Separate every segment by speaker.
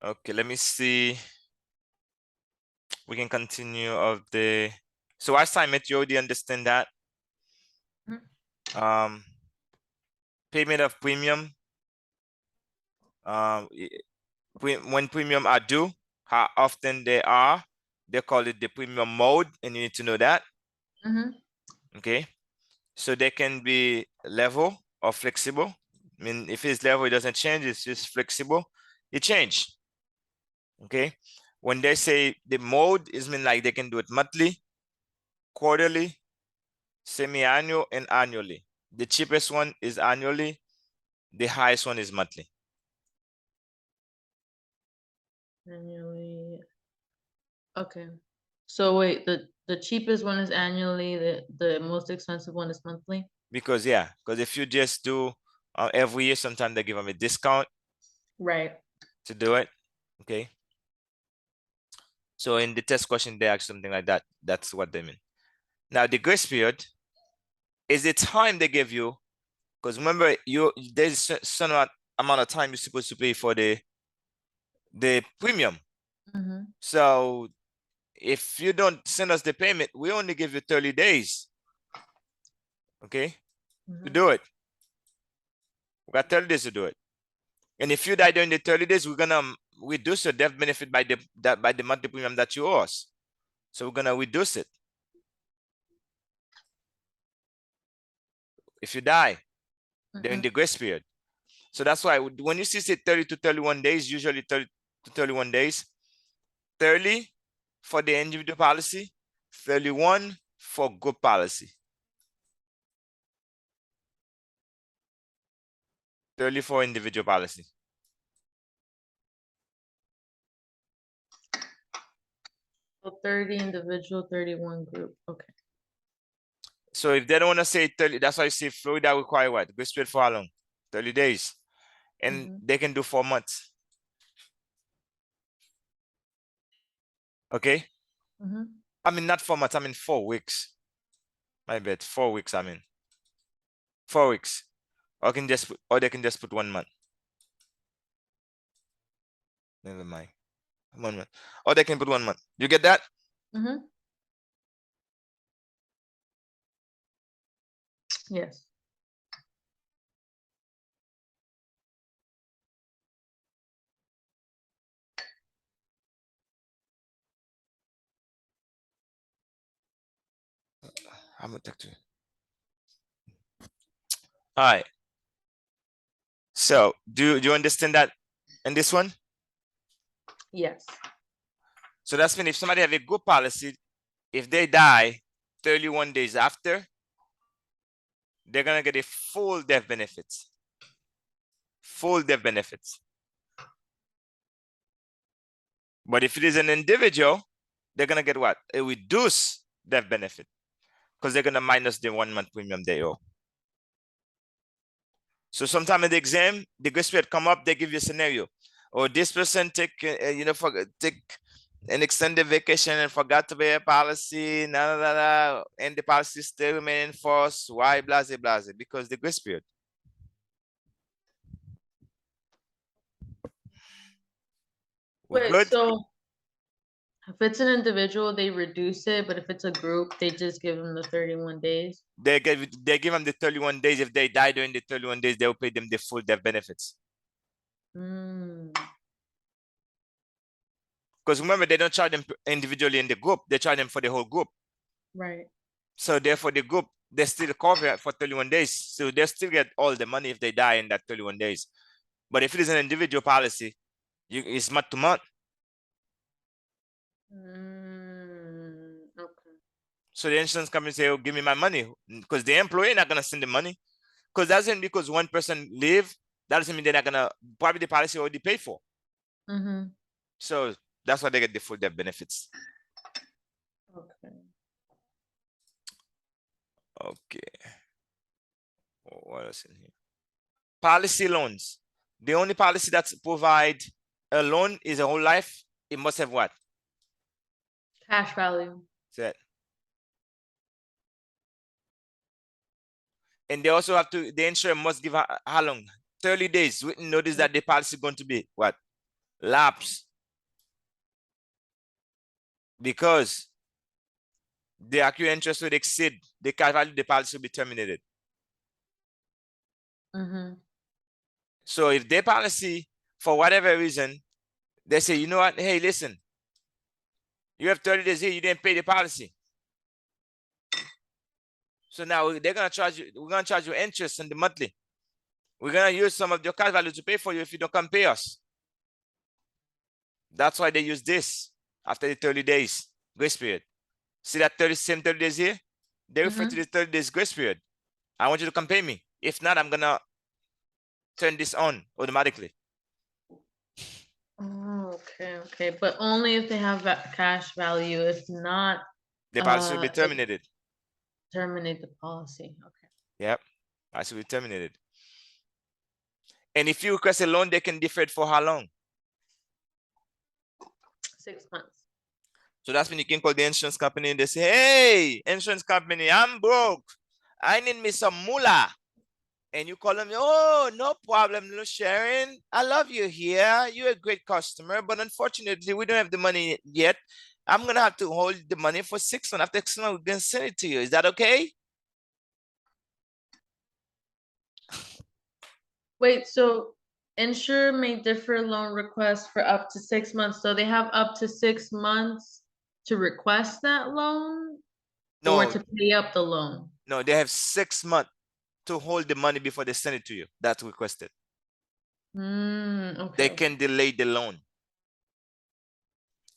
Speaker 1: Okay, let me see. We can continue of the. So assignment, you already understand that. Payment of premium. When premium are due, how often they are. They call it the premium mode, and you need to know that. Okay, so they can be level or flexible. I mean, if it's level, it doesn't change. It's just flexible. It change. Okay, when they say the mode, is mean like they can do it monthly, quarterly, semi-annual, and annually. The cheapest one is annually. The highest one is monthly.
Speaker 2: Annually. Okay. So wait, the cheapest one is annually, the most expensive one is monthly?
Speaker 1: Because if you just do every year, sometimes they give them a discount
Speaker 2: Right.
Speaker 1: to do it. Okay. So in the test question, they ask something like that. That's what they mean. Now the grace period is the time they give you, because remember there's a certain amount of time you're supposed to pay for the premium. So if you don't send us the payment, we only give you 30 days. Okay, to do it. We got 30 days to do it. And if you die during the 30 days, we're gonna reduce your death benefit by the monthly premium that you owe us. So we're gonna reduce it. If you die during the grace period. So that's why when you see say 30 to 31 days, usually 30 to 31 days, 30 for the individual policy, 31 for group policy. 30 for individual policy.
Speaker 2: So 30 individual, 31 group. Okay.
Speaker 1: So if they don't want to say 30, that's why I say Florida require what? Grace period for how long? 30 days. And they can do 4 months. Okay? I mean, not 4 months, I mean 4 weeks. My bad, 4 weeks, I mean. 4 weeks. Or they can just put 1 month. Never mind. 1 month. Or they can put 1 month. You get that?
Speaker 2: Yes.
Speaker 1: I'm gonna talk to you. All right. So do you understand that in this one?
Speaker 2: Yes.
Speaker 1: So that's mean if somebody have a good policy, if they die 31 days after, they're gonna get a full death benefits. Full death benefits. But if it is an individual, they're gonna get what? A reduced death benefit. Because they're gonna minus the 1 month premium they owe. So sometime in the exam, the grace period come up, they give you a scenario. Or this person take an extended vacation and forgot to pay a policy, and the policy still remain in force. Why blase blase? Because the grace period.
Speaker 2: Wait,
Speaker 1: Good.
Speaker 2: so if it's an individual, they reduce it, but if it's a group, they just give them the 31 days.
Speaker 1: They give them the 31 days. If they die during the 31 days, they'll pay them the full death benefits. Because remember, they don't charge them individually in the group. They charge them for the whole group.
Speaker 2: Right.
Speaker 1: So therefore, the group, they still cover for 31 days. So they still get all the money if they die in that 31 days. But if it is an individual policy, it's month to month.
Speaker 2: Okay.
Speaker 1: So the insurance company say, "Oh, give me my money," because the employee not gonna send the money. Because that's not because one person leave, that doesn't mean they're not gonna probably the policy already paid for. So that's why they get the full death benefits.
Speaker 2: Okay.
Speaker 1: Okay. What else in here? Policy loans. The only policy that provide a loan is a whole life. It must have what?
Speaker 2: Cash value.
Speaker 1: That. And they also have to, the insurer must give how long? 30 days written notice that the policy is going to be what? lapse because the accrued interest would exceed the cash value, the policy will be terminated. So if their policy, for whatever reason, they say, you know what, hey, listen, you have 30 days here, you didn't pay the policy. So now they're gonna charge you, we're gonna charge you interest on the monthly. We're gonna use some of your cash value to pay for you if you don't come pay us. That's why they use this after the 30 days grace period. See that same 30 days here? They refer to the 30 days grace period. I want you to come pay me. If not, I'm gonna turn this on automatically.
Speaker 2: Oh, okay. But only if they have that cash value. If not,
Speaker 1: the policy will be terminated.
Speaker 2: Terminate the policy. Okay.
Speaker 1: Yep. Policy will be terminated. And if you request a loan, they can defer it for how long?
Speaker 2: 6 months.
Speaker 1: So that's when you can call the insurance company and they say, hey, insurance company, I'm broke. I need me some moolah. And you call them, oh, no problem, little Sharon. I love you here. You're a great customer, but unfortunately, we don't have the money yet. I'm going to have to hold the money for 6 months. After 6 months, we're going to send it to you. Is that okay?
Speaker 2: Wait, so insurer may defer loan request for up to 6 months. So they have up to 6 months to request that loan or to pay up the loan?
Speaker 1: No, they have 6 months to hold the money before they send it to you. That's requested.
Speaker 2: Okay.
Speaker 1: They can delay the loan.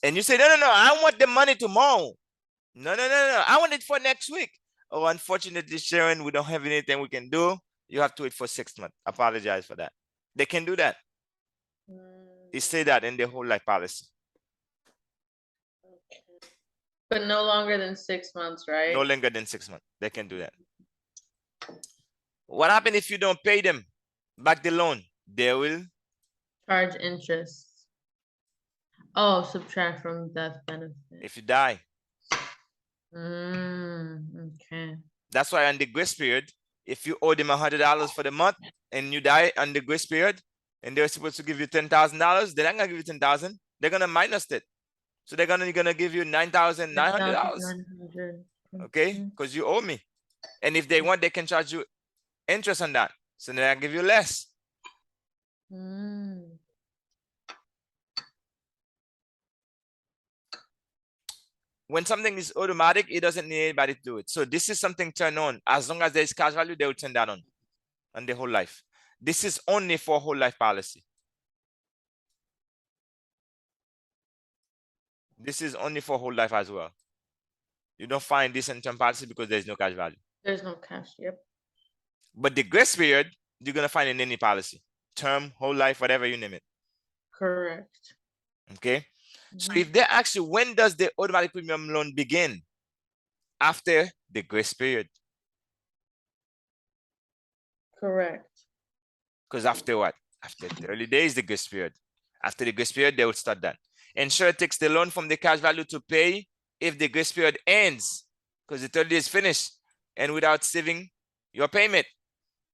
Speaker 1: And you say, no, I want the money tomorrow. No, I want it for next week. Oh, unfortunately, Sharon, we don't have anything we can do. You have to wait for 6 months. Apologize for that. They can do that. They say that in their whole life policy.
Speaker 2: Okay. But no longer than 6 months, right?
Speaker 1: No longer than 6 months. They can do that. What happens if you don't pay them back the loan? They will
Speaker 2: charge interest. Oh, subtract from death benefit.
Speaker 1: If you die.
Speaker 2: Okay.
Speaker 1: That's why on the grace period, if you owe them $100 for the month and you die on the grace period, and they're supposed to give you $10,000, they're not gonna give you $10,000. They're gonna minus it. So they're gonna give you $9,900. Okay, because you owe me. And if they want, they can charge you interest on that. So then I give you less. When something is automatic, it doesn't need anybody to do it. So this is something turned on. As long as there is cash value, they will turn that on the whole life. This is only for whole life policy. This is only for whole life as well. You don't find this in term policy because there's no cash value. There's no cash, yep. But the grace period, you're going to find in any policy. Term, whole life, whatever you name it.
Speaker 2: Correct.
Speaker 1: Okay? So if they ask you, when does the automatic premium loan begin? After the grace period. Correct. Because after what? After 30 days, the grace period. After the grace period, they will start that. Insurer takes the loan from the cash value to pay if the grace period ends, because the 30 days finished and without saving your payment.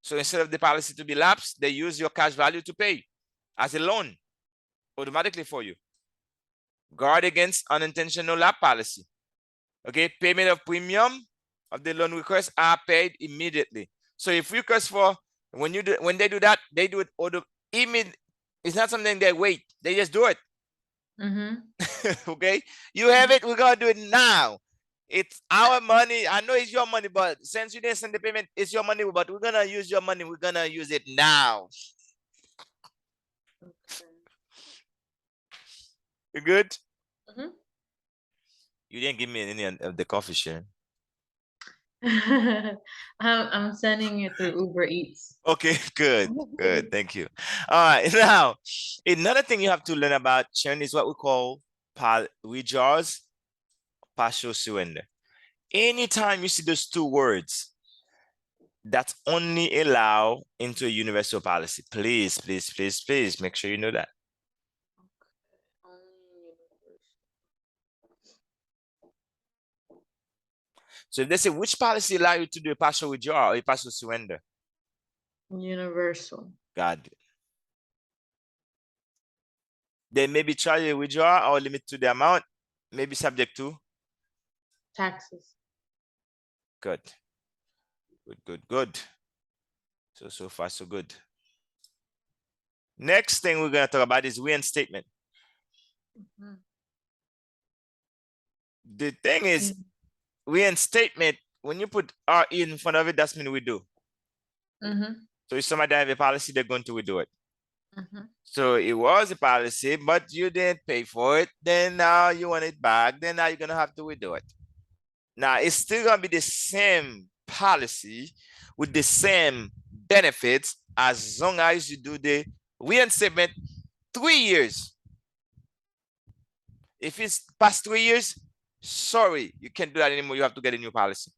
Speaker 1: So instead of the policy to be lapsed, they use your cash value to pay as a loan automatically for you. Guard against unintentional lapse policy. Okay, payment of premium of the loan request are paid immediately. So if you request for, when they do that, they do it immediately. It's not something they wait, they just do it. Okay, you have it, we're gonna do it now. It's our money. I know it's your money, but since you didn't send the payment, it's your money, but we're gonna use your money. We're gonna use it now. Okay. You good? You didn't give me any of the coffee, Sharon.
Speaker 2: I'm sending it through Uber Eats.
Speaker 1: Okay, good. Thank you. All right, now another thing you have to learn about, Sharon, is what we call withdrawals, partial surrender. Anytime you see those two words, that's only allowed into a universal policy. Please make sure you know that. So if they say, which policy allow you to do a partial withdrawal or a partial surrender? Universal. Got it. They may be charged a withdrawal or limit to the amount, may be subject to.
Speaker 2: Taxes.
Speaker 1: Good. Good. So far, so good. Next thing we're going to talk about is reinstatement.
Speaker 2: Mhm.
Speaker 1: The thing is, reinstatement, when you put RE in front of it, that's mean we do.
Speaker 2: Mhm.
Speaker 1: So if somebody have a policy, they're going to redo it.
Speaker 2: Mhm.
Speaker 1: So it was a policy, but you didn't pay for it. Then now you want it back. Then now you're going to have to redo it. Now it's still going to be the same policy with the same benefits as long as you do the reinstatement 3 years. If it's past 3 years, sorry, you can't do that anymore. You have to get a new policy.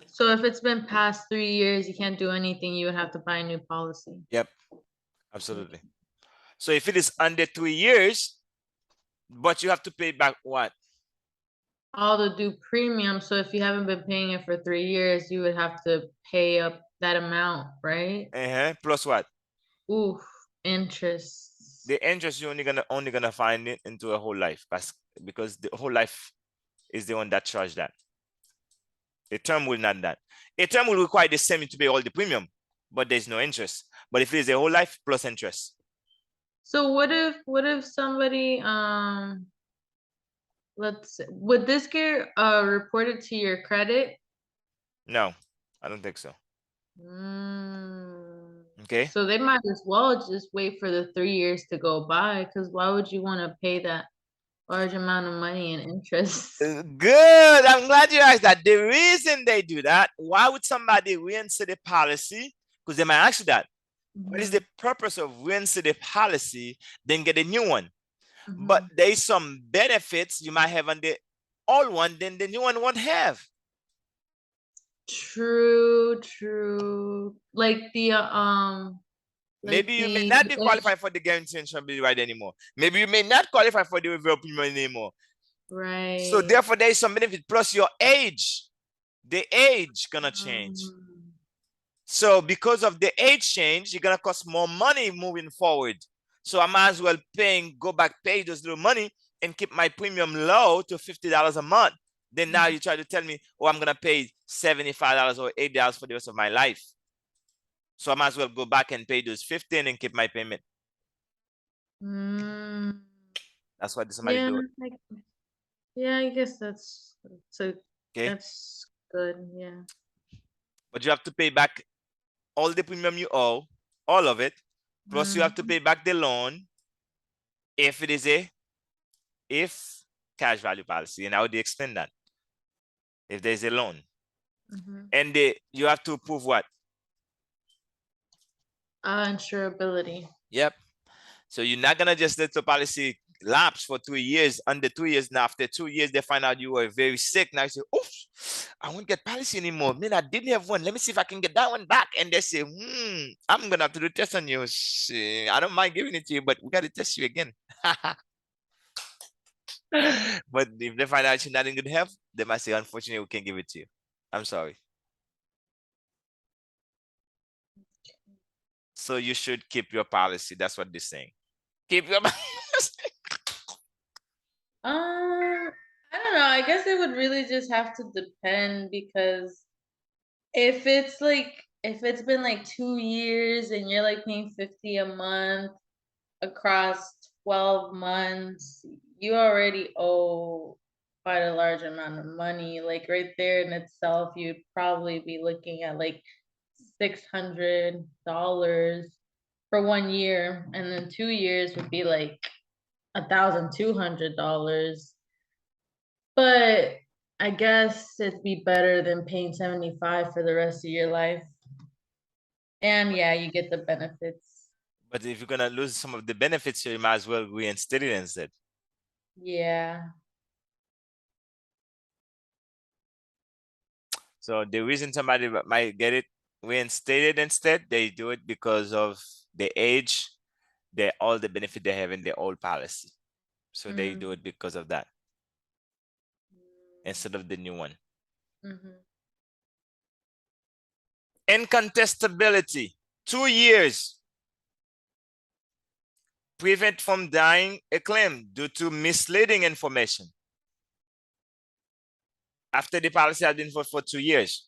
Speaker 2: So if it's been past 3 years, you can't do anything. You would have to buy a new policy.
Speaker 1: Yep, absolutely. So if it is under 3 years, but you have to pay back what?
Speaker 2: All the due premium. So if you haven't been paying it for 3 years, you would have to pay up that amount, right?
Speaker 1: Plus what?
Speaker 2: Oof, interest.
Speaker 1: The interest you're only gonna find it into a whole life, because the whole life is the one that charge that. The term will not that. A term will require the same to pay all the premium, but there's no interest. But if it is a whole life plus interest.
Speaker 2: So what if somebody let's see, would this get reported to your credit?
Speaker 1: No, I don't think so.
Speaker 2: Mm.
Speaker 1: Okay.
Speaker 2: So they might as well just wait for the 3 years to go by, because why would you want to pay that large amount of money in interest?
Speaker 1: Good. I'm glad you asked that. The reason they do that, why would somebody reinstate the policy? Because they might ask you that. What is the purpose of reinstate the policy, then get a new one? But
Speaker 2: Mhm.
Speaker 1: there's some benefits you might have on the old one, then the new one won't have.
Speaker 2: True. Like
Speaker 1: Maybe you may
Speaker 2: the
Speaker 1: not be qualified for the guarantee insurance right anymore. Maybe you may not qualify for the withdrawal premium anymore. So
Speaker 2: right.
Speaker 1: therefore, there is some benefit plus your age. The age gonna change.
Speaker 2: Um,
Speaker 1: So because of the age change, you're gonna cost more money moving forward. So I might as well go back, pay those little money and keep my premium low to $50 a month. Then now you try to tell me, oh, I'm gonna pay $75 or $80 for the rest of my life. So I might as well go back and pay those 15 and keep my payment.
Speaker 2: mm,
Speaker 1: That's why somebody
Speaker 2: yeah,
Speaker 1: do it.
Speaker 2: yeah, I guess
Speaker 1: Okay.
Speaker 2: that's good. Yeah.
Speaker 1: But you have to pay back all the premium you owe, all of it. Plus you have to
Speaker 2: Mhm.
Speaker 1: pay back the loan if it is if cash value policy. And how do you explain that? If there's a loan.
Speaker 2: Mhm.
Speaker 1: And you have to prove what?
Speaker 2: Insurability.
Speaker 1: Yep. So you're not gonna just let the policy lapse for 3 years. Under 3 years, now after 2 years, they find out you were very sick. Now you say, "Oof, I won't get policy anymore. Man, I didn't have one. Let me see if I can get that one back." And they say, I'm gonna have to do a test on you. I don't mind giving it to you, but we gotta test you again." But if they find out you're not in good health, they might say, "Unfortunately, we can't give it to you. I'm sorry." So you should keep your policy. That's what they're saying. Keep your
Speaker 2: I don't know. I guess it would really just have to depend, because if it's been like 2 years and you're like paying 50 a month across 12 months, you already owe quite a large amount of money. Like right there in itself, you'd probably be looking at like $600 for 1 year, and then 2 years would be like $1,200. But I guess it'd be better than paying 75 for the rest of your life. And yeah, you get the benefits.
Speaker 1: But if you're gonna lose some of the benefits, you might as well reinstate it instead.
Speaker 2: Yeah.
Speaker 1: So the reason somebody might get it reinstated instead, they do it because of the age, all the benefit they have in their old policy. So they do
Speaker 2: Mm.
Speaker 1: it because of that instead of the new one.
Speaker 2: Mm-hmm.
Speaker 1: Incontestability, 2 years. prevent from denying a claim due to misleading information after the policy has been for 2 years.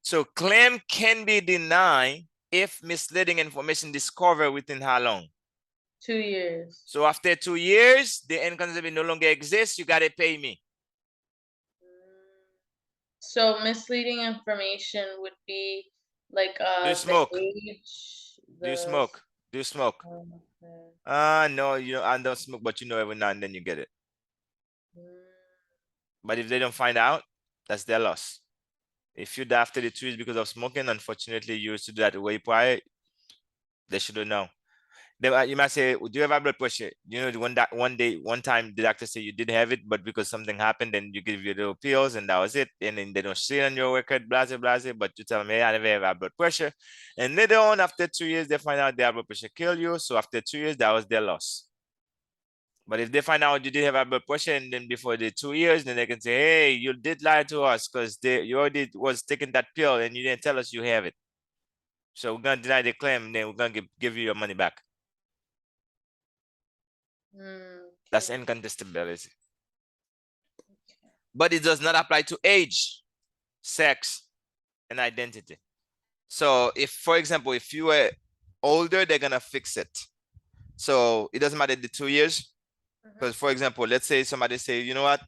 Speaker 1: So claim can be denied if misleading information discovered within how long?
Speaker 2: 2 years.
Speaker 1: So after 2 years, the incontestability no longer exists, you gotta pay me.
Speaker 2: So misleading information would be like
Speaker 1: Do you
Speaker 2: the
Speaker 1: smoke?
Speaker 2: age,
Speaker 1: Do you
Speaker 2: the
Speaker 1: smoke? Do you smoke?
Speaker 2: okay.
Speaker 1: No, I don't smoke, but every now and then you get it. But if they don't find out, that's their loss. If you die after the 2 years because of smoking, unfortunately, you used to do that way prior, they should have known. You might say, do you have high blood pressure? One time the doctor said you did have it, but because something happened, then you give you little pills and that was it. And then they don't see it on your record, blah, blah, blah, but you tell them, hey, I never have high blood pressure. And later on, after 2 years, they find out their high blood pressure kill you. So after 2 years, that was their loss. But if they find out you did have high blood pressure and then before the 2 years, then they can say, hey, you did lie to us because you already was taking that pill and you didn't tell us you have it. So we're gonna deny the claim, and then we're gonna give you your money back. That's incontestability. But it does not apply to age, sex, and identity. So if, for example, if you were older, they're gonna fix it. So it doesn't matter the 2 years. Because for example, let's say somebody say, you know what,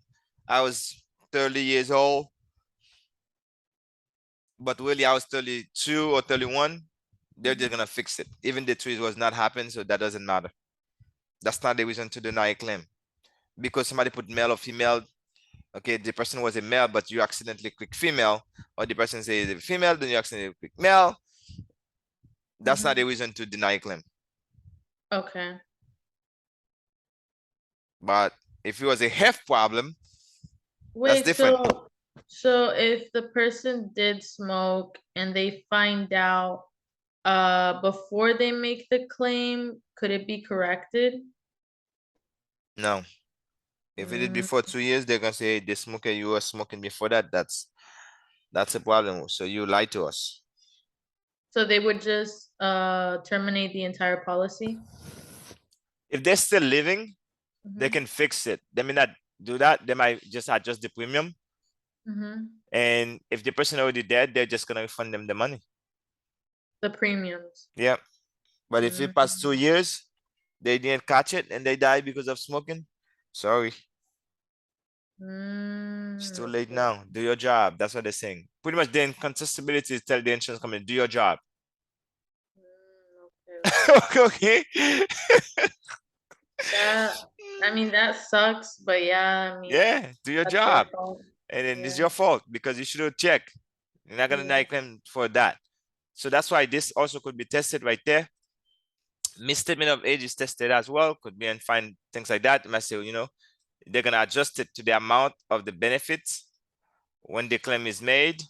Speaker 1: I was 30 years old, but really I was 32 or 31, they're just gonna fix it. Even the 2 years was not happening, so that doesn't matter. That's not the reason to deny a claim. Because somebody put male or female, okay, the person was a male, but you accidentally click female, or the person says a female, then you accidentally click male. That's not a reason to deny a claim.
Speaker 2: Okay.
Speaker 1: But if it was a health problem, that's
Speaker 2: Wait,
Speaker 1: different.
Speaker 2: so if the person did smoke and they find out before they make the claim, could it be corrected?
Speaker 1: No. If it did before 2 years, they're gonna say, hey, the smoker you were smoking before that, that's a problem. So you lied to us.
Speaker 2: So they would just terminate the entire policy?
Speaker 1: If they're still living, they can fix it. They may not do that. They might just adjust the premium. And if the person already dead, they're just gonna refund them the money.
Speaker 2: The premiums.
Speaker 1: Yeah. But if it passed 2 years, they didn't catch it and they died because of smoking, sorry. It's too late now. Do your job. That's what they're saying. Pretty much the incontestability is tell the insurance company, do your job. Okay.
Speaker 2: I mean, that sucks, but yeah, I mean,
Speaker 1: Yeah, do your
Speaker 2: that's their
Speaker 1: job.
Speaker 2: fault.
Speaker 1: And then it's
Speaker 2: Yeah.
Speaker 1: your fault because you should have checked. You're not gonna deny claim for that. So that's why this also could be tested right there. Misstatement of age is tested as well. Could be and find things like that. You might say, they're gonna adjust it to the amount of the benefits when the claim is made,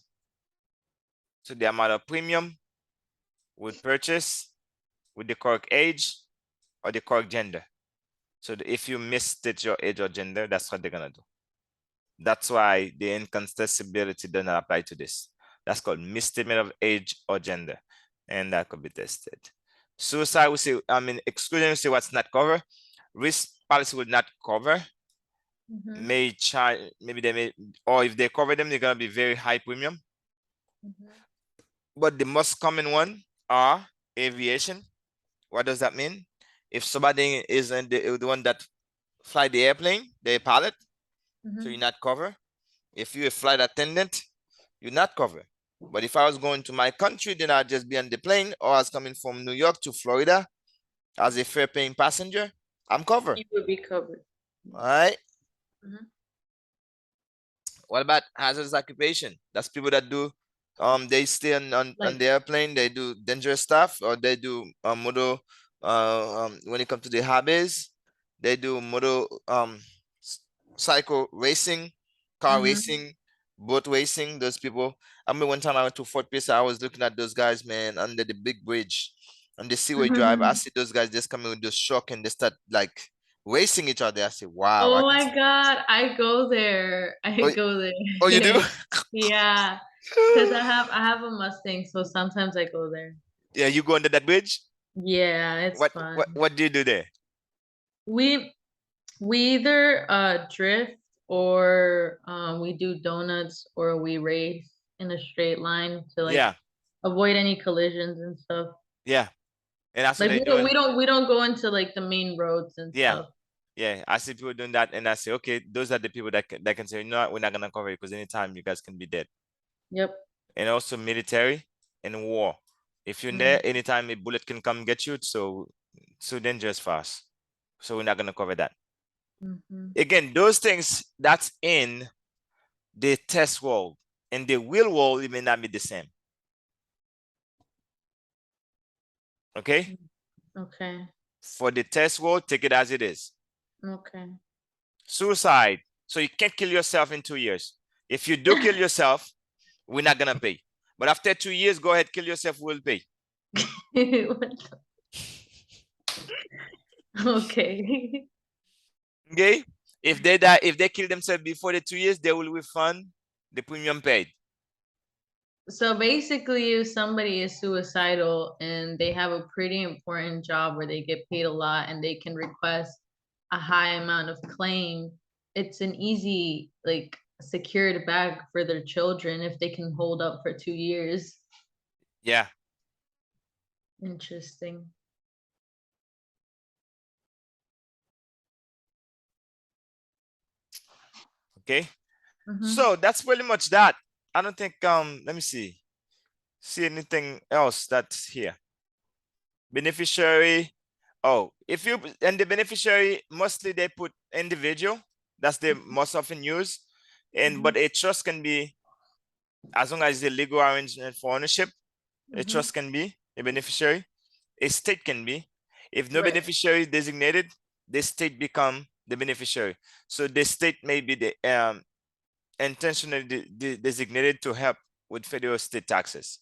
Speaker 1: to the amount of premium with purchase, with the correct age or the correct gender. So if you misstate your age or gender, that's what they're gonna do. That's why the incontestability does not apply to this. That's called misstatement of age or gender, and that could be tested. Suicide, we say, exclusion, we say what's not covered. Risk policy will not cover. May charge, maybe they may, or if they cover them, they're gonna be very high premium. But the most common one are aviation. What does that mean? If somebody is the one that fly the airplane, the pilot, so you're not covered. If you're a flight attendant, you're not covered. But if I was going to my country, then I'd just be on the plane, or I was coming from New York to Florida as a fare paying passenger, I'm covered.
Speaker 2: You would be covered.
Speaker 1: All right. What about hazardous occupation? That's people that do they stay on the airplane, they do dangerous stuff, or they do motor when it comes to the hobbies, they do motor cycle racing, car racing, boat racing. Those people, I remember one time I went to Fort Pierce, I was looking at those guys, man, under the big bridge on the Seaway Drive. I see those guys just coming with this shock and they start like racing each other. I say, wow.
Speaker 2: Oh my God, I go there. I go there.
Speaker 1: Oh, you do?
Speaker 2: Yeah, because I have a Mustang, so sometimes I go there.
Speaker 1: Yeah, you go under that bridge?
Speaker 2: Yeah, it's fun.
Speaker 1: What do you do there?
Speaker 2: We we either drift or we do donuts or we race in a straight line to like
Speaker 1: Yeah,
Speaker 2: avoid any collisions and stuff.
Speaker 1: yeah. And that's what
Speaker 2: Like
Speaker 1: they're
Speaker 2: we don't we
Speaker 1: doing.
Speaker 2: don't we don't go into like the main roads and
Speaker 1: Yeah.
Speaker 2: stuff.
Speaker 1: Yeah, I see people doing that, and I say, okay, those are the people that can say, you know what, we're not gonna cover it because anytime you guys can be dead.
Speaker 2: Yep.
Speaker 1: And also military and war. If you're in there,
Speaker 2: Mm-hmm.
Speaker 1: anytime a bullet can come get you, so dangerous for us. So we're not gonna cover that.
Speaker 2: Mm-hmm.
Speaker 1: Again, those things that's in the test world. In the real world, it may not be the same. Okay?
Speaker 2: Okay.
Speaker 1: For the test world, take it as it is.
Speaker 2: Okay.
Speaker 1: Suicide. So you can't kill yourself in 2 years. If you do kill yourself, we're not gonna pay. But after 2 years, go ahead, kill yourself, we'll pay.
Speaker 2: Okay.
Speaker 1: Okay? If they die, if they kill themselves before the 2 years, they will refund the premium paid.
Speaker 2: So basically, if somebody is suicidal and they have a pretty important job where they get paid a lot and they can request a high amount of claim, it's an easy, like, secured bag for their children if they can hold up for 2 years.
Speaker 1: Yeah.
Speaker 2: Interesting.
Speaker 1: Okay.
Speaker 2: Mm-hmm.
Speaker 1: So that's pretty much that. I don't think let me see anything else that's here. Beneficiary. Oh, if you and the beneficiary, mostly they put individual. That's the most often used. And
Speaker 2: Mm-hmm.
Speaker 1: but a trust can be, as long as the legal arrangement for ownership, a
Speaker 2: Mm-hmm.
Speaker 1: trust can be a beneficiary. A state can be. If no
Speaker 2: Right.
Speaker 1: beneficiary is designated, the state become the beneficiary. So the state may be the intentionally designated to help with federal state taxes.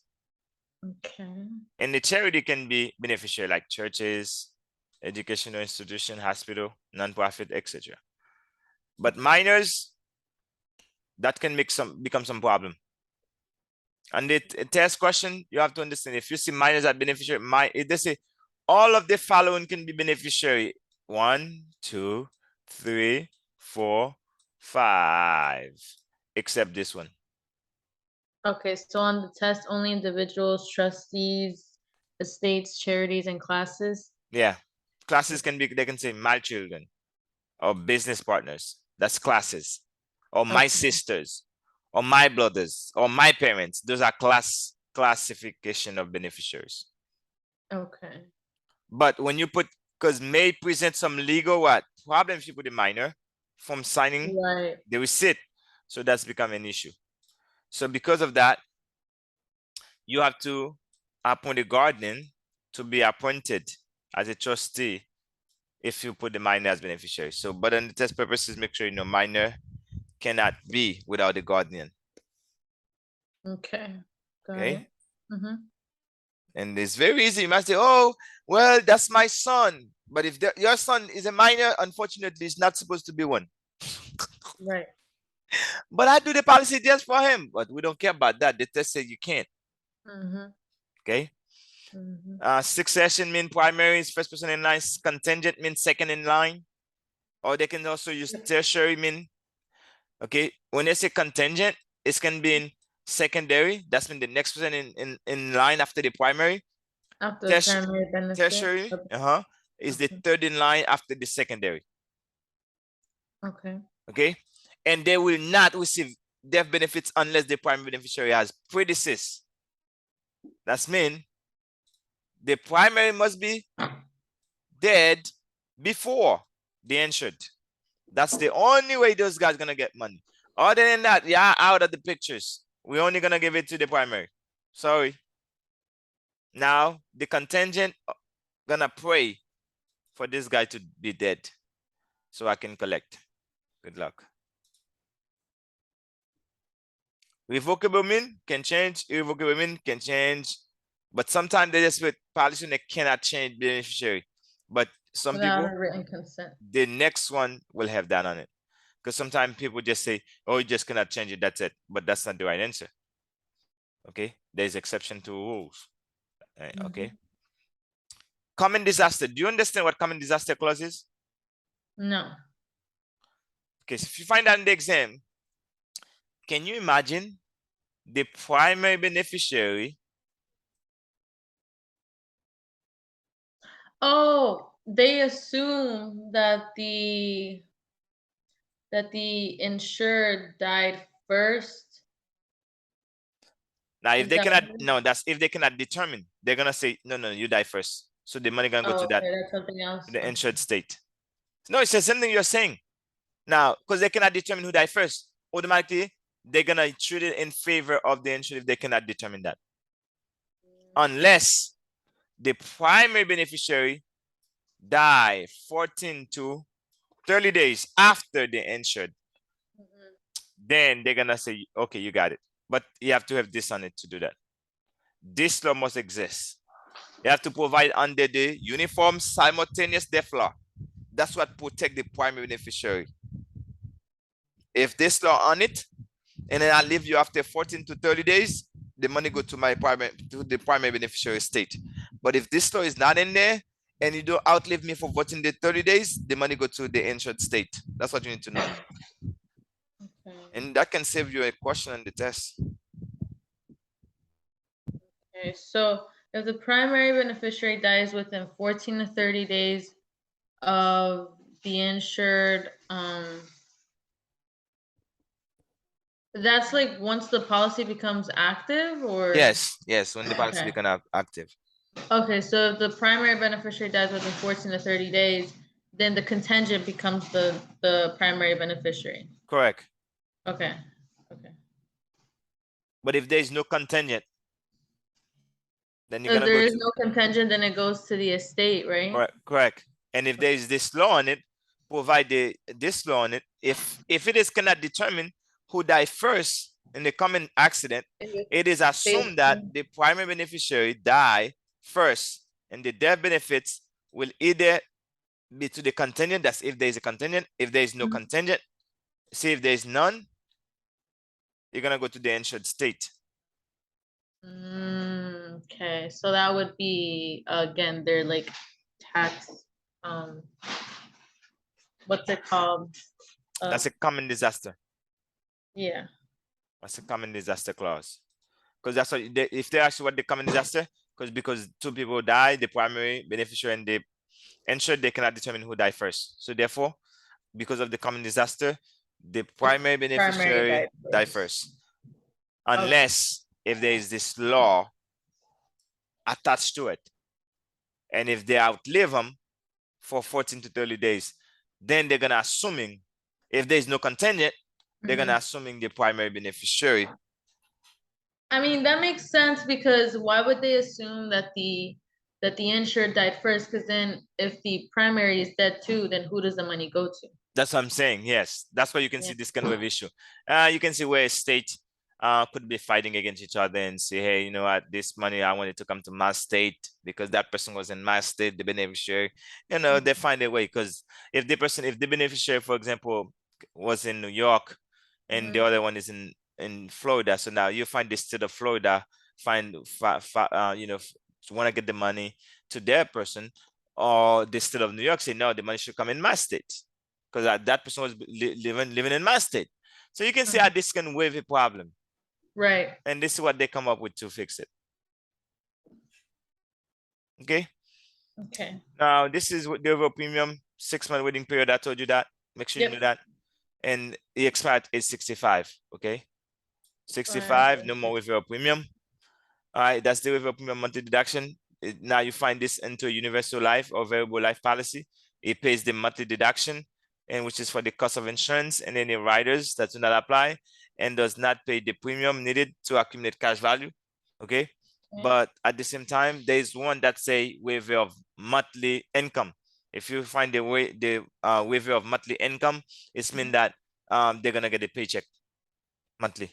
Speaker 2: Okay.
Speaker 1: And the charity can be beneficiary like churches, educational institution, hospital, nonprofit, etc. But minors, that can become some problem. And the test question, you have to understand, if you see minors as beneficiary, if they say all of the following can be beneficiary: 1, 2, 3, 4, 5, except this one.
Speaker 2: Okay, so on the test, only individuals, trustees, estates, charities, and classes.
Speaker 1: Yeah. Classes can be, they can say my children or business partners. That's classes. Or my
Speaker 2: Okay.
Speaker 1: sisters or my brothers or my parents. Those are classification of beneficiaries.
Speaker 2: Okay.
Speaker 1: But when you put, because may present some legal what problems, you put a minor from signing
Speaker 2: Right.
Speaker 1: the receipt. So that's become an issue. So because of that, you have to appoint a guardian to be appointed as a trustee if you put the minor as beneficiary. So, but on the test purposes, make sure you know minor cannot be without a guardian.
Speaker 2: Okay. Got
Speaker 1: Okay.
Speaker 2: it. Mm-hmm.
Speaker 1: And it's very easy. You might say, oh, well, that's my son. But if your son is a minor, unfortunately, it's not supposed to be one.
Speaker 2: Right.
Speaker 1: But I do the policy just for him. But we don't care about that. The test says you can't.
Speaker 2: Mm-hmm.
Speaker 1: Okay.
Speaker 2: Mm-hmm.
Speaker 1: Succession mean primary is first person in line. Contingent means second in line. Or they can also use tertiary mean. Okay. When they say contingent, it can be in secondary. That's mean the next person in line after the primary.
Speaker 2: After the primary benefit.
Speaker 1: Tertiary is the
Speaker 2: Okay.
Speaker 1: third in line after the secondary.
Speaker 2: Okay.
Speaker 1: Okay. And they will not receive death benefits unless the primary beneficiary has predeceased. That's mean the primary must be dead before the insured. That's the only way those guys gonna get money. Other than that, yeah, out of the pictures. We're only gonna give it to the primary. Sorry. Now the contingent gonna pray for this guy to be dead so I can collect. Good luck. Revocable mean can change, irrevocable mean can change, but sometimes they just with policy they cannot change beneficiary. But some
Speaker 2: Without
Speaker 1: people,
Speaker 2: a written consent.
Speaker 1: the next one will have that on it. Because sometimes people just say, oh, you just cannot change it, that's it. But that's not the right answer. Okay, there's exception to rules. Okay.
Speaker 2: Mm-hmm.
Speaker 1: common disaster. Do you understand what common disaster clause is?
Speaker 2: No.
Speaker 1: Okay, so if you find out in the exam, can you imagine the primary beneficiary?
Speaker 2: Oh, they assume that the insured died first.
Speaker 1: Now, if
Speaker 2: Is
Speaker 1: they
Speaker 2: that
Speaker 1: cannot,
Speaker 2: what
Speaker 1: no, that's if they cannot determine, they're gonna say, no, no, you die first. So the money gonna go
Speaker 2: Oh,
Speaker 1: to that,
Speaker 2: okay, that's something else.
Speaker 1: the
Speaker 2: Okay.
Speaker 1: insured state. No, it's the same thing you're saying. Now, because they cannot determine who died first, automatically they're gonna treat it in favor of the insured if they cannot determine that. Unless the primary beneficiary die 14 to 30 days after the insured,
Speaker 2: Mhm.
Speaker 1: then they're gonna say, okay, you got it. But you have to have this on it to do that. This law must exist. You have to provide under the Uniform Simultaneous Death Law. That's what protect the primary beneficiary. If this law on it, and then I leave you after 14 to 30 days, the money go to the primary beneficiary state. But if this law is not in there and you don't outlive me for voting the 30 days, the money go to the insured state. That's what you need to know.
Speaker 2: Okay.
Speaker 1: And that can save you a question on the test.
Speaker 2: Okay. So if the primary beneficiary dies within 14 to 30 days of the insured, that's like once the policy becomes active, or
Speaker 1: Yes, yes, when the policy
Speaker 2: okay.
Speaker 1: become active.
Speaker 2: Okay, so if the primary beneficiary dies within 14 to 30 days, then the contingent becomes the primary beneficiary.
Speaker 1: Correct.
Speaker 2: Okay. Okay.
Speaker 1: But if there is no contingent, then you're
Speaker 2: If
Speaker 1: gonna
Speaker 2: there
Speaker 1: go
Speaker 2: is
Speaker 1: to
Speaker 2: no contingent, then it goes to the estate, right?
Speaker 1: correct, correct. And if there is this law on it, provide this law on it. If it is cannot determine who died first in the common accident, it is assumed that the primary beneficiary die first, and the death benefits will either be to the contingent. That's if there is a contingent. If there is no contingent, see if there is none, you're gonna go to the insured state.
Speaker 2: Okay, so that would be again, they're like tax, um, what's it called?
Speaker 1: That's a common disaster.
Speaker 2: Yeah.
Speaker 1: That's a common disaster clause. Because that's what if they ask you what the common disaster, because two people die, the primary beneficiary and the insured, they cannot determine who died first. So therefore, because of the common disaster, the primary
Speaker 2: Primary
Speaker 1: beneficiary
Speaker 2: died
Speaker 1: die
Speaker 2: first.
Speaker 1: first.
Speaker 2: Okay.
Speaker 1: Unless if there is this law attached to it. And if they outlive them for 14 to 30 days, then they're gonna assuming if there's no contingent, they're gonna assuming the primary beneficiary.
Speaker 2: I mean, that makes sense because why would they assume that the insured died first? Because then if the primary is dead too, then who does the money go to?
Speaker 1: That's what I'm saying. Yes, that's why you can
Speaker 2: Yeah.
Speaker 1: see this kind of issue. You can see where a state could be fighting against each other and say, hey, you know what, this money I wanted to come to my state because that person was in my state, the beneficiary. You know, they find a way because if the beneficiary, for example, was in New York and the other one is in Florida, so now you find the state of Florida want to get the money to their person, or the state of New York say no, the money should come in my state because that person was living in my state. So you can see how this can waive a problem.
Speaker 2: Right.
Speaker 1: And this is what they come up with to fix it. Okay.
Speaker 2: Okay.
Speaker 1: Now this is what the overall premium 6-month waiting period. I told you that. Make sure you know that. And it expired at 65. Okay. 65, no more withdrawal premium. All right, that's the withdrawal premium monthly deduction. Now you find this into a universal life or variable life policy. It pays the monthly deduction, and which is for the cost of insurance and any riders that do not apply and does not pay the premium needed to accumulate cash value. Okay. But at the same time, there is one that say waiver of monthly income. If you find the waiver of monthly income, it's mean that they're gonna get a paycheck monthly.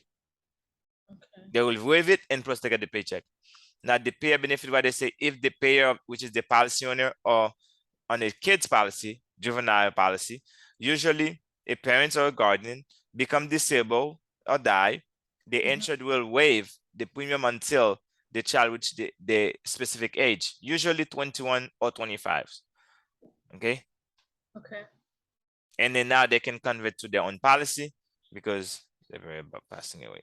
Speaker 2: Okay.
Speaker 1: They will waive it and plus they get the paycheck. Now the payer benefit, what they say, if the payer, which is the policy owner or on a kid's policy, juvenile policy, usually a parent or a guardian become disabled or die, the insured will waive the premium until the child reach the specific age, usually 21 or 25. Okay.
Speaker 2: Okay.
Speaker 1: And then now they can convert to their own policy because they're very about passing away.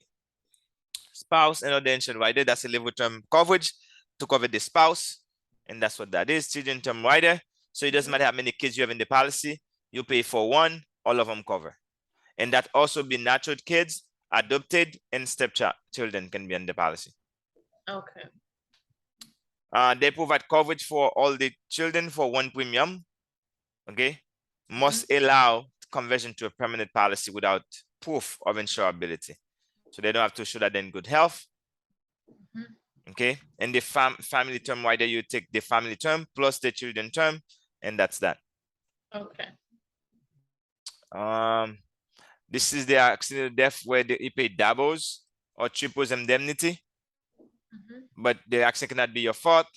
Speaker 1: Spouse and other insured rider, that's a level term coverage to cover the spouse. And that's what that is. Children term rider. So it doesn't matter how many kids you have in the policy, you pay for one, all of them cover. And that also be natural kids, adopted, and stepchild children can be in the policy.
Speaker 2: Okay.
Speaker 1: They provide coverage for all the children for one premium. Okay. Must allow conversion to a permanent policy without proof of insurability. So they don't have to show that they're in good health. Okay. And the family term rider, you take the family term plus the children term, and that's that.
Speaker 2: Okay.
Speaker 1: This is the accidental death where you pay doubles or triples indemnity, but the accident cannot be your fault.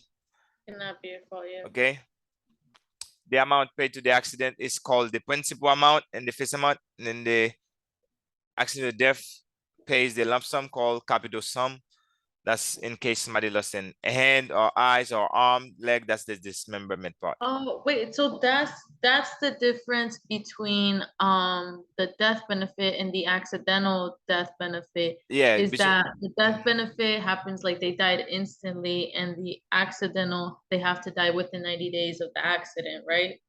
Speaker 2: Cannot be your fault, yeah.
Speaker 1: Okay. The amount paid to the accident is called the principal amount and the face amount, and then the accidental death pays the lump sum called capital sum. That's in case somebody lost a hand or eyes or arm, leg. That's the dismemberment part.
Speaker 2: Oh, wait, so that's the difference between the death benefit and the accidental death benefit.
Speaker 1: Yeah,
Speaker 2: Is that the death benefit happens like they died instantly, and the accidental they have to die within 90 days of the accident, right?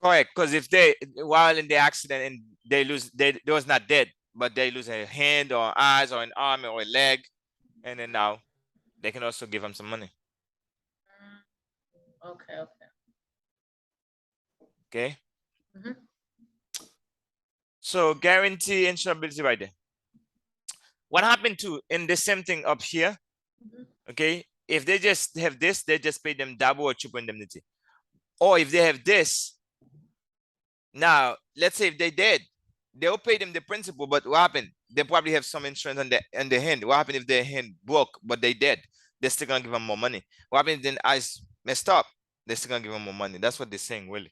Speaker 1: correct. Because if they while in the accident and they lose, they was not dead, but they lose a hand or eyes or an arm or a leg, and then now they can also give them some money.
Speaker 2: Okay, okay.
Speaker 1: Okay. So guarantee insurability right there. What happened to in the same thing up here? Okay. If they just have this, they just pay them double or triple indemnity. Or if they have this, now let's say if they did, they'll pay them the principal, but what happened? They probably have some insurance on their hand. What happened if their hand broke, but they dead? They're still gonna give them more money. What happened if their eyes messed up? They're still gonna give them more money. That's what they're saying, really.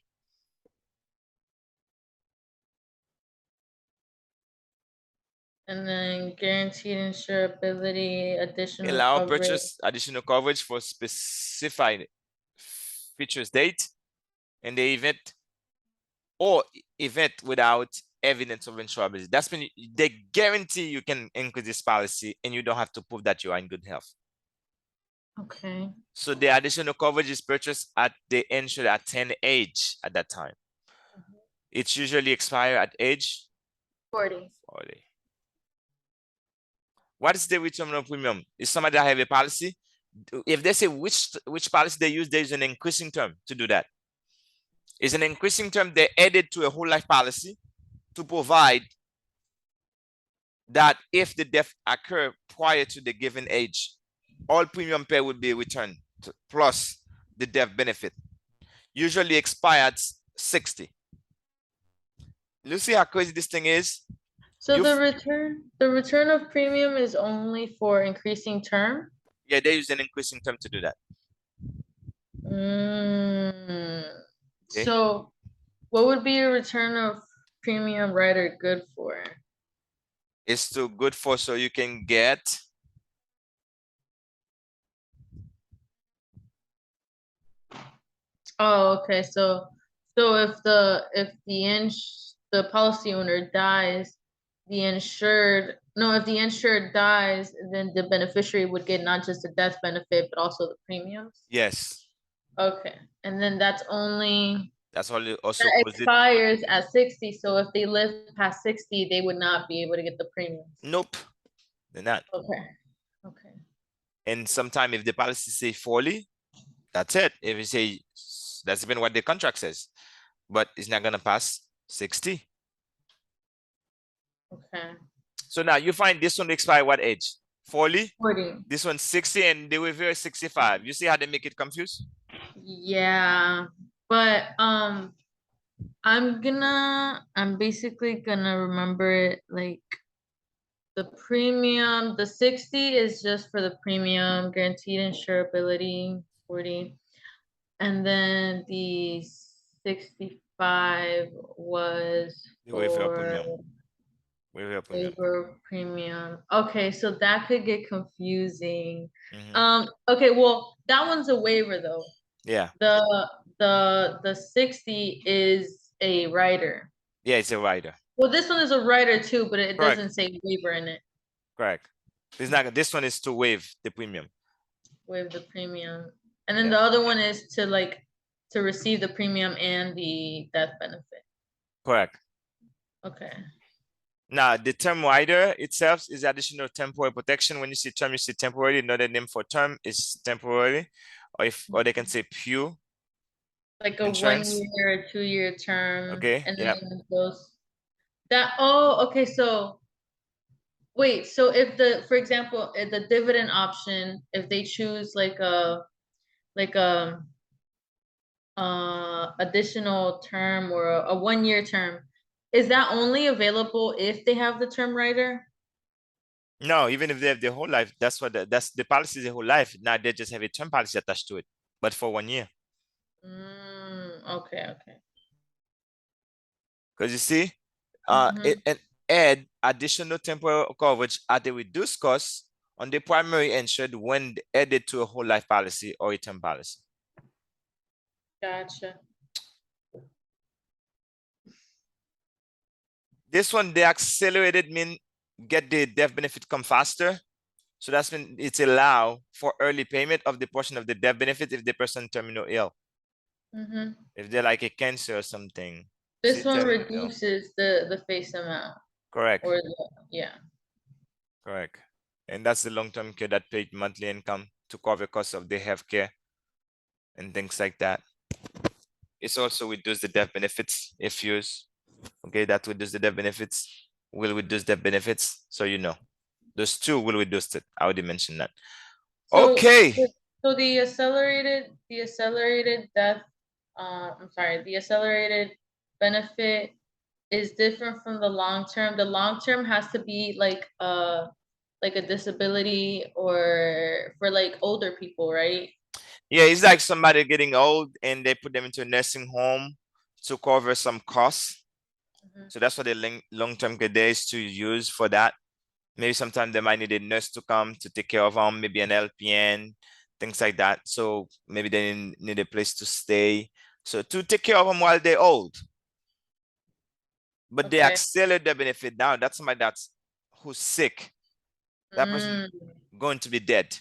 Speaker 2: And then guaranteed insurability, additional
Speaker 1: Allow
Speaker 2: coverage.
Speaker 1: purchase additional coverage for specified features date in the event or event without evidence of insurability. That's when they guarantee you can increase this policy and you don't have to prove that you are in good health.
Speaker 2: Okay.
Speaker 1: So the additional coverage is purchased at the insured at 10 age at that time. It's usually expire at age
Speaker 2: 40.
Speaker 1: 40. What is the return of premium? Is somebody that have a policy? If they say which policy they use, there's an increasing term to do that. It's an increasing term they added to a whole life policy to provide that if the death occur prior to the given age, all premium pay would be returned plus the death benefit. Usually expired 60. You see how crazy this thing is?
Speaker 2: So the return of premium is only for increasing term?
Speaker 1: Yeah, they use an increasing term to do that. Okay.
Speaker 2: So what would be a return of premium rider good for?
Speaker 1: It's too good for so you can get
Speaker 2: Oh, okay. So if the policy owner dies, if the insured dies, then the beneficiary would get not just the death benefit, but also the premiums?
Speaker 1: yes.
Speaker 2: Okay. And then that's only
Speaker 1: That's all also
Speaker 2: that
Speaker 1: cause it.
Speaker 2: expires at 60. So if they live past 60, they would not be able to get the premiums.
Speaker 1: Nope, they're not.
Speaker 2: Okay. Okay.
Speaker 1: And sometimes if the policy say 40, that's it. If you say that's even what the contract says, but it's not gonna pass 60.
Speaker 2: Okay.
Speaker 1: So now you find this one expire what age? 40?
Speaker 2: 40.
Speaker 1: This one 60 and the reverse 65. You see how they make it confused?
Speaker 2: Yeah. But I'm basically gonna remember it like the premium, the 60 is just for the premium, guaranteed insurability, 40. And then the 65 was
Speaker 1: The waiver
Speaker 2: for
Speaker 1: premium. Waiver premium.
Speaker 2: Waiver premium. Okay, so that could get confusing.
Speaker 1: Mhm.
Speaker 2: Okay, well, that one's a waiver though.
Speaker 1: Yeah.
Speaker 2: The 60 is a rider.
Speaker 1: Yeah, it's a rider.
Speaker 2: Well, this one is a rider too, but it
Speaker 1: Correct.
Speaker 2: doesn't say waiver in it.
Speaker 1: Correct. It's not, this one is to waive the premium.
Speaker 2: Waive the premium. And then
Speaker 1: Yeah.
Speaker 2: the other one is to receive the premium and the death benefit.
Speaker 1: Correct.
Speaker 2: Okay.
Speaker 1: Now, the term rider itself is additional temporary protection. When you see term, you see temporary. Another name for term is temporary, or they can say pure
Speaker 2: Like a
Speaker 1: insurance.
Speaker 2: 1 year, 2 year term,
Speaker 1: Okay.
Speaker 2: and
Speaker 1: Yep.
Speaker 2: then those that oh okay, so wait, so if for example, if the dividend option, if they choose like a additional term or a 1 year term, is that only available if they have the term rider?
Speaker 1: No, even if they have their whole life, that's what that's the policy is the whole life. Now they just have a term policy attached to it, but for 1 year.
Speaker 2: Okay, okay.
Speaker 1: Because you see,
Speaker 2: Mm-hmm.
Speaker 1: and add additional temporary coverage at a reduced cost on the primary insured when added to a whole life policy or a term policy.
Speaker 2: Gotcha.
Speaker 1: This one, the accelerated mean get the death benefit come faster. So that's when it's allow for early payment of the portion of the death benefit if the person terminal ill.
Speaker 2: Mm-hmm.
Speaker 1: If they're like a cancer or something. See,
Speaker 2: This one
Speaker 1: terminal ill.
Speaker 2: reduces the face amount
Speaker 1: Correct.
Speaker 2: or yeah.
Speaker 1: Correct. And that's the long-term care that paid monthly income to cover costs of the healthcare and things like that. It's also reduce the death benefits if used. Okay, that reduce the death benefits, will reduce death benefits. So you know, those two will reduce it. I already mentioned that.
Speaker 2: So
Speaker 1: Okay.
Speaker 2: so the accelerated death I'm sorry, the accelerated benefit is different from the long term. The long term has to be like a disability or for like older people, right?
Speaker 1: Yeah, it's like somebody getting old and they put them into a nursing home to cover some costs.
Speaker 2: Mhm.
Speaker 1: So that's what the long-term care day is to use for that. Maybe sometimes they might need a nurse to come to take care of them, maybe an LPN, things like that. So maybe they need a place to stay. So to take care of them while they're old. But they
Speaker 2: Okay.
Speaker 1: accelerate the benefit now. That's somebody that's who's sick. That person
Speaker 2: Mm,
Speaker 1: going to be dead.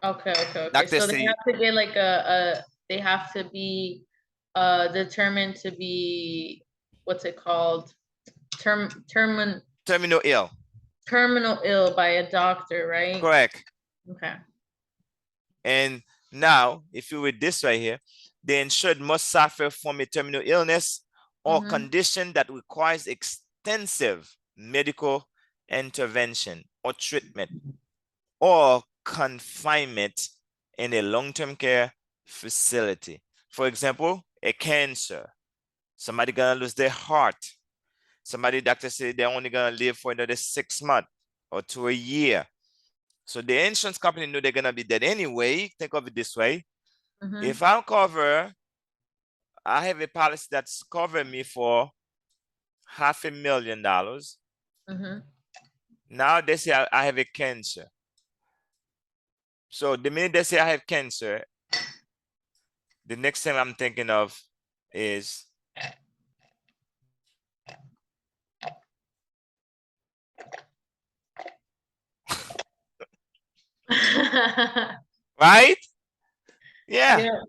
Speaker 2: okay.
Speaker 1: Doctors
Speaker 2: So they
Speaker 1: say
Speaker 2: have to get like they have to be determined to be what's it called? Term
Speaker 1: terminal ill.
Speaker 2: terminal ill by a doctor, right?
Speaker 1: Correct.
Speaker 2: Okay.
Speaker 1: And now, if you read this right here, the insured must suffer from a terminal illness or
Speaker 2: Mm-hmm.
Speaker 1: condition that requires extensive medical intervention or treatment or confinement in a long-term care facility. For example, a cancer. Somebody gonna lose their heart. Somebody, doctor say they're only gonna live for another 6 months or to a year. So the insurance company know they're gonna be dead anyway. Think of it this way.
Speaker 2: Mm-hmm.
Speaker 1: If I have a policy that's covering me for $500,000.
Speaker 2: Mm-hmm.
Speaker 1: Now they say I have a cancer. So the minute they say I have cancer, the next thing I'm thinking of is right? Yeah.
Speaker 2: Yeah.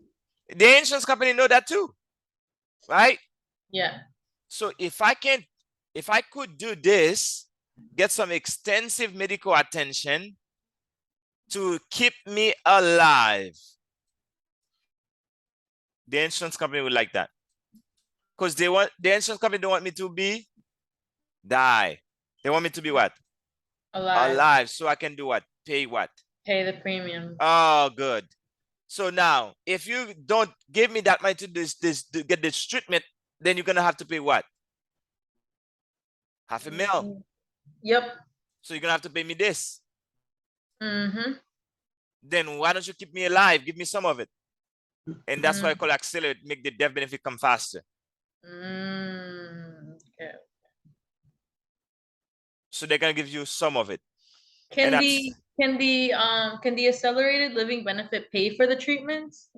Speaker 1: The insurance company know that too, right?
Speaker 2: Yeah.
Speaker 1: So if I could do this, get some extensive medical attention to keep me alive, the insurance company would like that. Because the insurance company don't want me to be die. They want me to be what?
Speaker 2: Alive.
Speaker 1: Alive. So I can do what? Pay what?
Speaker 2: Pay the premium.
Speaker 1: Oh, good. So now, if you don't give me that money to to get this treatment, then you're gonna have to pay what? $500,000.
Speaker 2: Yep.
Speaker 1: So you're gonna have to pay me this.
Speaker 2: Mm-hmm.
Speaker 1: Then why don't you keep me alive? Give me some of it. And that's why I call accelerate, make the death benefit come faster.
Speaker 2: Okay.
Speaker 1: So they're gonna give you some of it. And
Speaker 2: Can
Speaker 1: that's,
Speaker 2: the accelerated living benefit pay for the treatments?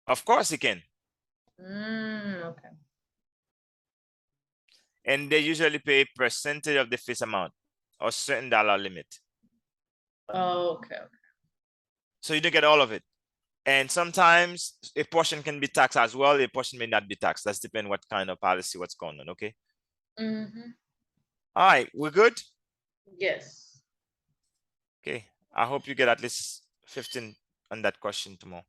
Speaker 1: of course it can.
Speaker 2: Okay.
Speaker 1: And they usually pay percentage of the fees amount or certain dollar limit.
Speaker 2: Oh, okay.
Speaker 1: So you don't get all of it. And sometimes a portion can be taxed as well. A portion may not be taxed. That's depend what kind of policy, what's going on. Okay.
Speaker 2: Mm-hmm.
Speaker 1: All right, we're good.
Speaker 2: Yes.
Speaker 1: Okay. I hope you get at least 15 on that question tomorrow.